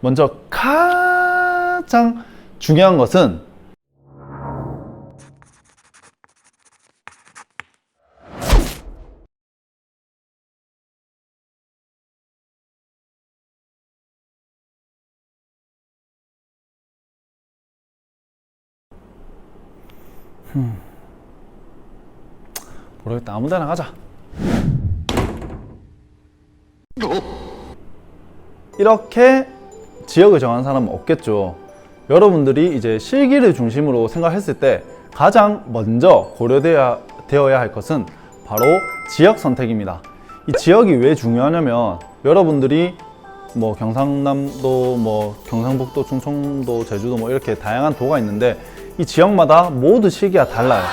먼저 가장 중요한 것은 모르겠다. 아무 데나 가자. 이렇게 지역을 정한 사람은 없겠죠. 여러분들이 이제 실기를 중심으로 생각했을 때 가장 먼저 고려되어야 할 것은 바로 지역 선택입니다. 이 지역이 왜 중요하냐면 여러분들이 뭐 경상남도, 뭐 경상북도, 충청도, 제주도 뭐 이렇게 다양한 도가 있는데 이 지역마다 모두 실기가 달라요.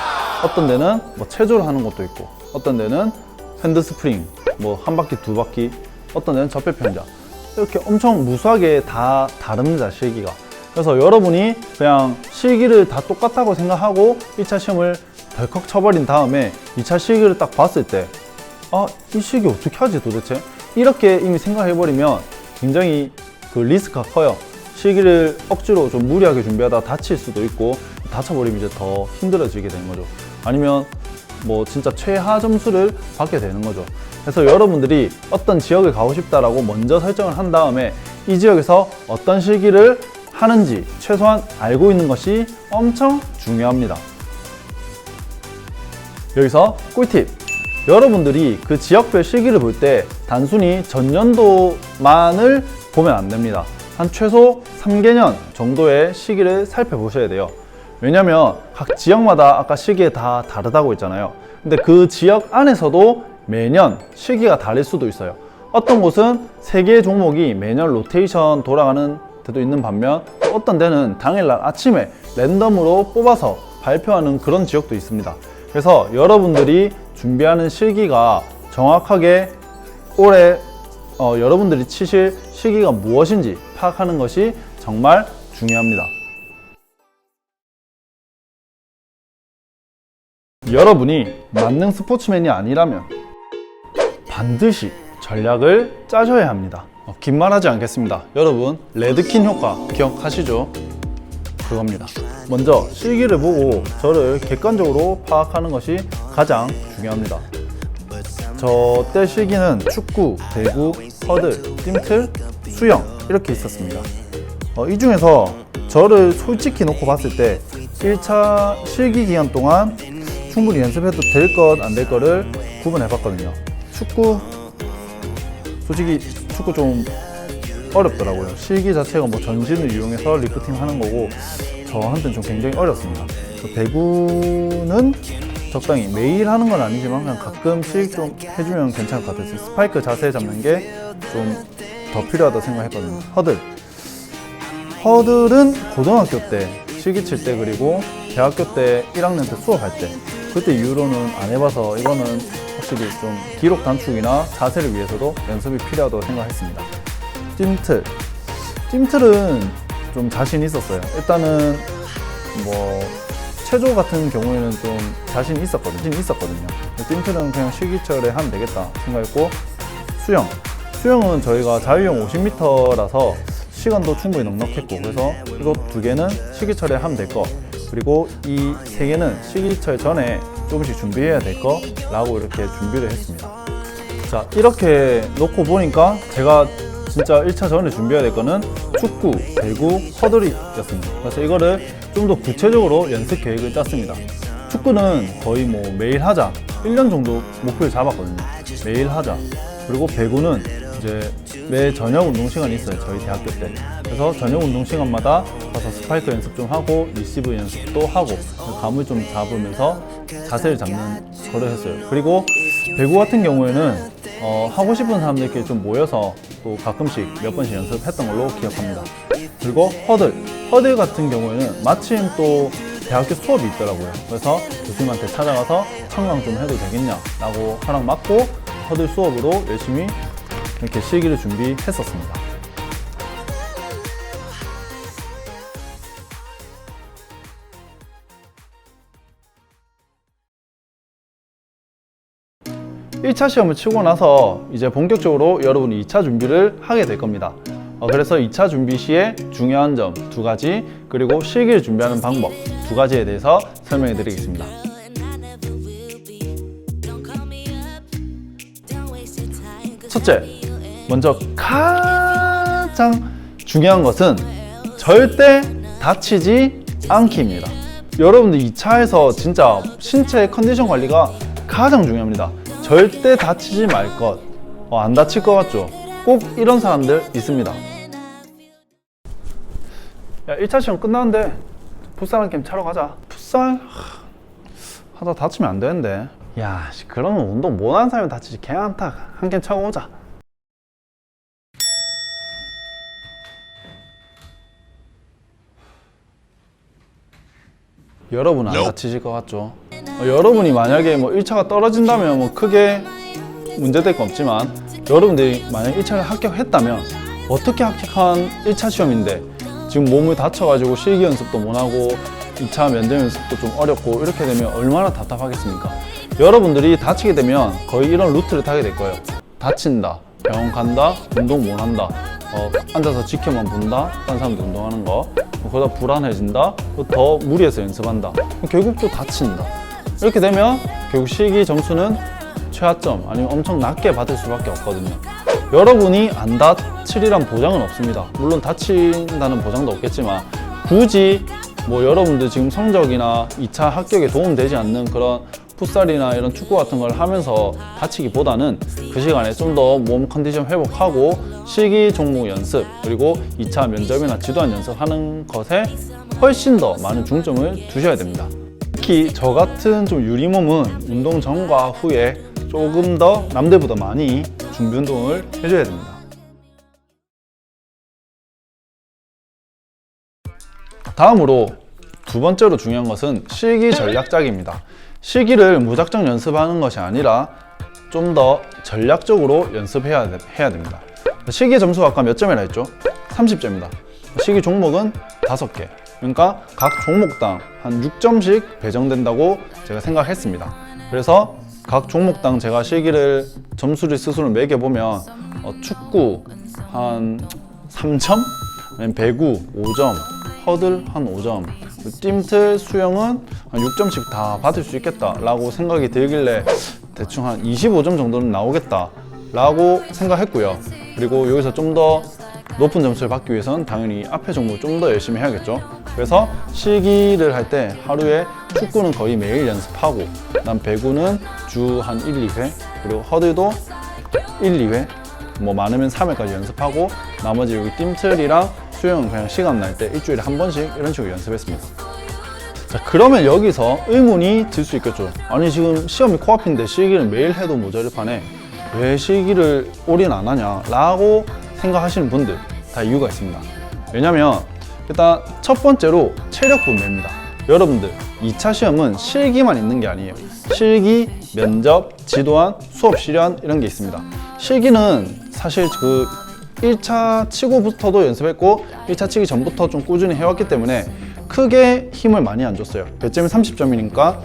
어떤 데는 뭐 체조를 하는 곳도 있고, 어떤 데는 핸드스프링, 뭐 한 바퀴, 두 바퀴, 어떤 데는 접혈평자, 이렇게 엄청 무수하게 다 다릅니다, 실기가. 그래서 여러분이 그냥 실기를 다 똑같다고 생각하고 1차 시험을 덜컥 쳐버린 다음에 2차 실기를 딱 봤을 때 이 실기 어떻게 하지 도대체? 이렇게 이미 생각해버리면 굉장히 그 리스크가 커요. 실기를 억지로 좀 무리하게 준비하다가 다칠 수도 있고, 다쳐버리면 이제 더 힘들어지게 되는 거죠. 아니면 뭐 진짜 최하 점수를 받게 되는 거죠. 그래서 여러분들이 어떤 지역을 가고 싶다라고 먼저 설정을 한 다음에 이 지역에서 어떤 실기를 하는지 최소한 알고 있는 것이 엄청 중요합니다. 여기서 꿀팁! 여러분들이 그 지역별 실기를 볼 때 단순히 전년도만을 보면 안 됩니다. 한 최소 3개년 정도의 시기를 살펴보셔야 돼요. 왜냐면 각 지역마다 아까 시기가 다 다르다고 했잖아요. 근데 그 지역 안에서도 매년 시기가 다를 수도 있어요. 어떤 곳은 3개의 종목이 매년 로테이션 돌아가는 데도 있는 반면 어떤 데는 당일날 아침에 랜덤으로 뽑아서 발표하는 그런 지역도 있습니다. 그래서 여러분들이 준비하는 실기가 정확하게 올해 여러분들이 치실 실기가 무엇인지 파악하는 것이 정말 중요합니다. 여러분이 만능 스포츠맨이 아니라면 반드시 전략을 짜셔야 합니다. 긴 말하지 않겠습니다. 여러분, 레드킨 효과 기억하시죠? 그겁니다. 먼저 실기를 보고 저를 객관적으로 파악하는 것이 가장 중요합니다. 저 때 실기는 축구, 배구, 허들, 뜀틀, 수영 이렇게 있었습니다. 이 중에서 저를 솔직히 놓고 봤을 때 1차 실기 기간 동안 충분히 연습해도 될 것, 안 될 거를 구분해 봤거든요. 솔직히 축구 좀 어렵더라고요. 실기 자체가 뭐 전신을 이용해서 리프팅 하는 거고 저한테는 좀 굉장히 어렵습니다. 배구는 적당히 매일 하는 건 아니지만 그냥 가끔씩 좀 해주면 괜찮을 것 같아요. 스파이크 자세 잡는 게 좀 더 필요하다고 생각했거든요. 허들은 고등학교 때 실기 칠 때, 그리고 대학교 때 1학년 때 수업할 때, 그때 이후로는 안 해봐서 이거는 확실히 좀 기록 단축이나 자세를 위해서도 연습이 필요하다고 생각했습니다. 뜀틀은 좀 자신 있었어요. 일단은 뭐 체조 같은 경우에는 좀 자신 있었거든요. 뜀틀은 그냥 실기철에 하면 되겠다 생각했고, 수영은 저희가 자유형 50m라서 시간도 충분히 넉넉했고, 그래서 이거 2개는 실기철에 하면 될 거, 그리고 이 3개는 실기철 전에 조금씩 준비해야 될 거라고 이렇게 준비를 했습니다. 자, 이렇게 놓고 보니까 제가 진짜 1차 전에 준비해야 될 거는 축구, 배구, 허들이었습니다. 그래서 이거를 좀 더 구체적으로 연습 계획을 짰습니다. 축구는 거의 뭐 매일 하자, 1년 정도 목표를 잡았거든요. 매일 하자. 그리고 배구는 이제 매 저녁 운동 시간이 있어요, 저희 대학교 때. 그래서 저녁 운동 시간마다 가서 스파이크 연습 좀 하고 리시브 연습도 하고 감을 좀 잡으면서 자세를 잡는 거를 했어요. 그리고 배구 같은 경우에는 하고 싶은 사람들끼리 좀 모여서 또 가끔씩 몇 번씩 연습했던 걸로 기억합니다. 그리고 허들 같은 경우에는 마침 또 대학교 수업이 있더라고요. 그래서 교수님한테 찾아가서 청강 좀 해도 되겠냐 라고 허락 받고 허들 수업으로 열심히 이렇게 실기를 준비했었습니다. (1차) 시험을 치고 나서 이제 본격적으로 여러분이 (2차) 준비를 하게 될 겁니다. 그래서 2차 준비 시에 중요한 점 2가지, 그리고 실기를 준비하는 방법 2가지에 대해서 설명해 드리겠습니다. 첫째, 먼저 가장 중요한 것은 절대 다치지 않기입니다. 여러분들 2차에서 진짜 신체 컨디션 관리가 가장 중요합니다. 절대 다치지 말 것. 안 다칠 것 같죠? 꼭 이런 사람들 있습니다. 야, 1차 시험 끝났는데 풋살 한 게임 차러 가자. 풋살? 하다 다치면 안 되는데. 야, 그러면 운동 못하는 사람이 다치지. 걔한테 한 게임 차고 오자. 여러분은 안 다치실 것 같죠? 여러분이 만약에 뭐 1차가 떨어진다면 뭐 크게 문제될 건 없지만, 여러분들이 만약 1차를 합격했다면 어떻게 합격한 1차 시험인데 지금 몸을 다쳐가지고 실기 연습도 못하고 2차 면접 연습도 좀 어렵고 이렇게 되면 얼마나 답답하겠습니까? 여러분들이 다치게 되면 거의 이런 루트를 타게 될 거예요. 다친다, 병원 간다, 운동 못한다, 앉아서 지켜만 본다, 다른 사람들 운동하는 거, 그러다 불안해진다, 더 무리해서 연습한다, 결국 또 다친다. 이렇게 되면 결국 실기 점수는 최하점 아니면 엄청 낮게 받을 수밖에 없거든요. 여러분이 안 다치리란 보장은 없습니다. 물론 다친다는 보장도 없겠지만, 굳이 뭐 여러분들 지금 성적이나 2차 합격에 도움되지 않는 그런 풋살이나 이런 축구 같은 걸 하면서 다치기보다는 그 시간에 좀 더 몸 컨디션 회복하고 실기 종목 연습, 그리고 2차 면접이나 지도한 연습하는 것에 훨씬 더 많은 중점을 두셔야 됩니다. 특히 저 같은 좀 유리몸은 운동 전과 후에 조금 더 남들보다 많이 준비 운동을 해줘야 됩니다. 다음으로 2번째로 중요한 것은 실기 전략 짜기입니다. 실기를 무작정 연습하는 것이 아니라 좀 더 전략적으로 연습해야 됩니다. 실기 점수가 아까 몇 점이라 했죠? 30점입니다. 실기 종목은 5개. 그러니까 각 종목당 한 6점씩 배정된다고 제가 생각했습니다. 그래서 각 종목당 제가 실기를 점수를 스스로 매겨보면 축구 한 3점, 배구 5점, 허들 한 5점, 뜀틀, 수영은 한 6점씩 다 받을 수 있겠다라고 생각이 들길래 대충 한 25점 정도는 나오겠다라고 생각했고요. 그리고 여기서 좀 더 높은 점수를 받기 위해서는 당연히 앞에 종목을 좀 더 열심히 해야겠죠. 그래서 실기를 할 때 하루에 축구는 거의 매일 연습하고, 그다음 배구는 주 한 1, 2회, 그리고 허들도 1, 2회, 뭐 많으면 3회까지 연습하고, 나머지 여기 뜀틀이랑 수영은 그냥 시간 날 때 일주일에 한 번씩 이런 식으로 연습했습니다. 자, 그러면 여기서 의문이 들 수 있겠죠. 아니, 지금 시험이 코앞인데 실기를 매일 해도 모자를 판에 왜 실기를 올인 안 하냐 라고 생각하시는 분들 다 이유가 있습니다. 왜냐면 일단 첫 번째로 체력 분배입니다. 여러분들 2차 시험은 실기만 있는 게 아니에요. 실기, 면접, 지도안, 수업 실현 이런 게 있습니다. 실기는 사실 그 1차 치고부터도 연습했고 1차 치기 전부터 좀 꾸준히 해왔기 때문에 크게 힘을 많이 안 줬어요. 배점이 30점이니까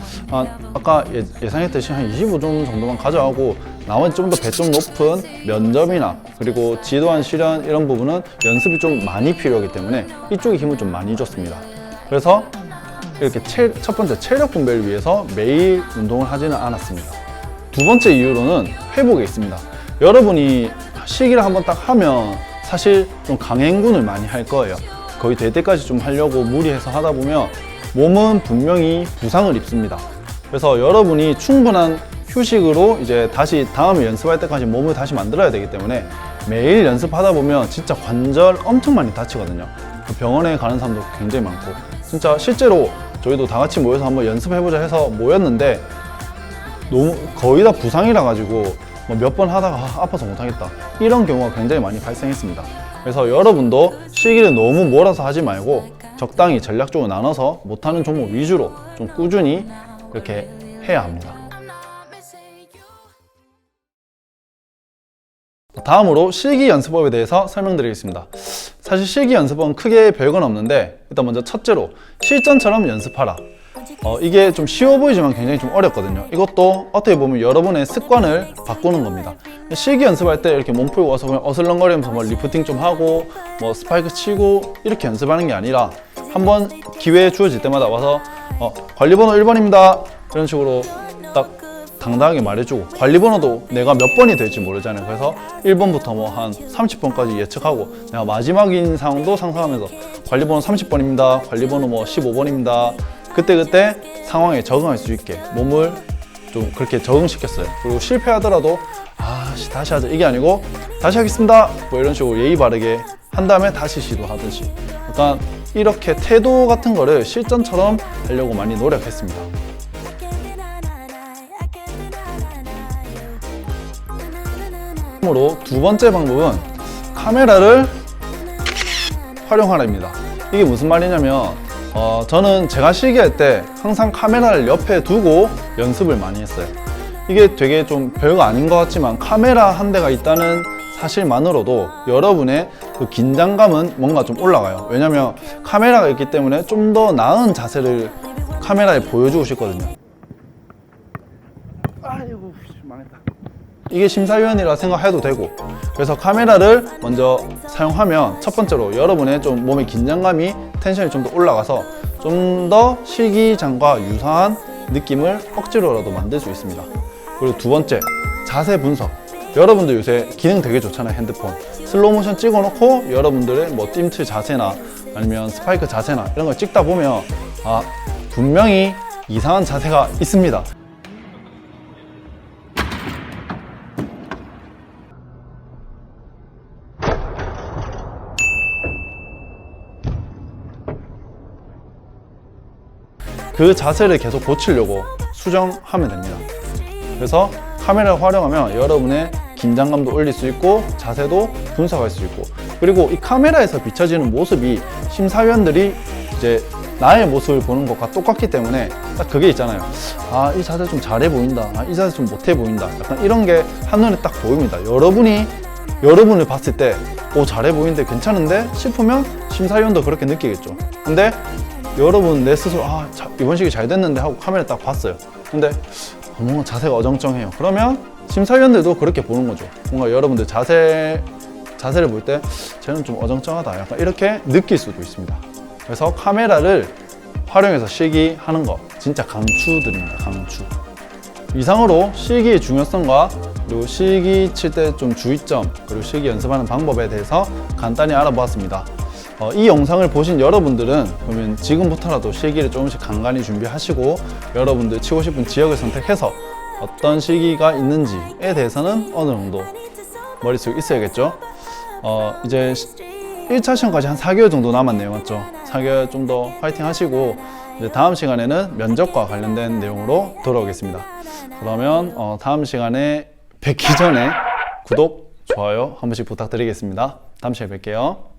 아까 예상했듯이 한 25점 정도만 가져가고, 나머지 좀 더 배점 높은 면접이나 그리고 지도안 실현 이런 부분은 연습이 좀 많이 필요하기 때문에 이쪽에 힘을 좀 많이 줬습니다. 그래서 이렇게 첫 번째 체력 분배를 위해서 매일 운동을 하지는 않았습니다. 2번째 이유로는 회복에 있습니다. 여러분이 실기를 한번 딱 하면 사실 좀 강행군을 많이 할 거예요. 거의 될 때까지 좀 하려고 무리해서 하다 보면 몸은 분명히 부상을 입습니다. 그래서 여러분이 충분한 휴식으로 이제 다시 다음에 연습할 때까지 몸을 다시 만들어야 되기 때문에 매일 연습하다 보면 진짜 관절 엄청 많이 다치거든요. 병원에 가는 사람도 굉장히 많고, 진짜 실제로 저희도 다 같이 모여서 한번 연습해보자 해서 모였는데 너무 거의 다 부상이라 가지고 몇 번 하다가 아파서 못하겠다 이런 경우가 굉장히 많이 발생했습니다. 그래서 여러분도 실기를 너무 몰아서 하지 말고 적당히 전략적으로 나눠서 못하는 종목 위주로 좀 꾸준히 이렇게 해야 합니다. 다음으로 실기 연습법에 대해서 설명드리겠습니다. 사실 실기 연습법은 크게 별건 없는데, 일단 먼저 첫째로 실전처럼 연습하라. 이게 좀 쉬워 보이지만 굉장히 좀 어렵거든요. 이것도 어떻게 보면 여러분의 습관을 바꾸는 겁니다. 실기 연습할 때 이렇게 몸 풀고 와서 그냥 어슬렁거리면서 뭐 리프팅 좀 하고 뭐 스파이크 치고 이렇게 연습하는 게 아니라 한번 기회 주어질 때마다 와서 관리번호 1번입니다 이런 식으로 딱 당당하게 말해주고, 관리번호도 내가 몇 번이 될지 모르잖아요. 그래서 1번부터 뭐 한 30번까지 예측하고 내가 마지막인 상황도 상상하면서 관리번호 30번입니다 관리번호 뭐 15번입니다 그때 상황에 적응할 수 있게 몸을 좀 그렇게 적응시켰어요. 그리고 실패하더라도 다시 하자 이게 아니고 다시 하겠습니다 뭐 이런 식으로 예의 바르게 한 다음에 다시 시도하듯이 약간 이렇게 태도 같은 거를 실전처럼 하려고 많이 노력했습니다. 으로 두 번째 방법은 카메라를 활용하라입니다. 이게 무슨 말이냐면 저는 제가 실기할 때 항상 카메라를 옆에 두고 연습을 많이 했어요. 이게 되게 좀 별거 아닌 것 같지만 카메라 한 대가 있다는 사실만으로도 여러분의 그 긴장감은 뭔가 좀 올라가요. 왜냐면 카메라가 있기 때문에 좀 더 나은 자세를 카메라에 보여주고 싶거든요. 아이고 망했다. 이게 심사위원이라 생각해도 되고, 그래서 카메라를 먼저 사용하면 첫 번째로 여러분의 좀 몸의 긴장감이 텐션이 좀 더 올라가서 좀 더 실기장과 유사한 느낌을 억지로라도 만들 수 있습니다. 그리고 두 번째, 자세 분석. 여러분들 요새 기능 되게 좋잖아요. 핸드폰 슬로우 모션 찍어놓고 여러분들의 뭐 띵트 자세나 아니면 스파이크 자세나 이런 걸 찍다 보면 분명히 이상한 자세가 있습니다. 그 자세를 계속 고치려고 수정하면 됩니다. 그래서 카메라를 활용하면 여러분의 긴장감도 올릴 수 있고 자세도 분석할 수 있고, 그리고 이 카메라에서 비춰지는 모습이 심사위원들이 이제 나의 모습을 보는 것과 똑같기 때문에 딱 그게 있잖아요. 이 자세 좀 잘해 보인다, 이 자세 좀 못해 보인다, 약간 이런 게 한눈에 딱 보입니다. 여러분을 봤을 때 잘해 보이는데 괜찮은데 싶으면 심사위원도 그렇게 느끼겠죠. 근데 여러분 내 스스로 이번 식이 잘 됐는데 하고 카메라 딱 봤어요. 근데 뭔가 자세가 어정쩡해요. 그러면 심사위원들도 그렇게 보는 거죠. 뭔가 여러분들 자세를 볼 때 쟤는 좀 어정쩡하다, 약간 이렇게 느낄 수도 있습니다. 그래서 카메라를 활용해서 실기하는 거 진짜 강추드립니다. 강추. 이상으로 실기의 중요성과 그리고 실기 칠 때 좀 주의점, 그리고 실기 연습하는 방법에 대해서 간단히 알아보았습니다. 이 영상을 보신 여러분들은 그러면 지금부터라도 실기를 조금씩 간간히 준비하시고 여러분들 치고 싶은 지역을 선택해서 어떤 실기가 있는지에 대해서는 어느 정도 머릿속에 있어야겠죠. 이제 1차 시험까지 한 4개월 정도 남았네요. 맞죠? 4개월 좀 더 파이팅 하시고 이제 다음 시간에는 면접과 관련된 내용으로 돌아오겠습니다. 그러면 다음 시간에 뵙기 전에 구독, 좋아요 한 번씩 부탁드리겠습니다. 다음 시간에 뵐게요.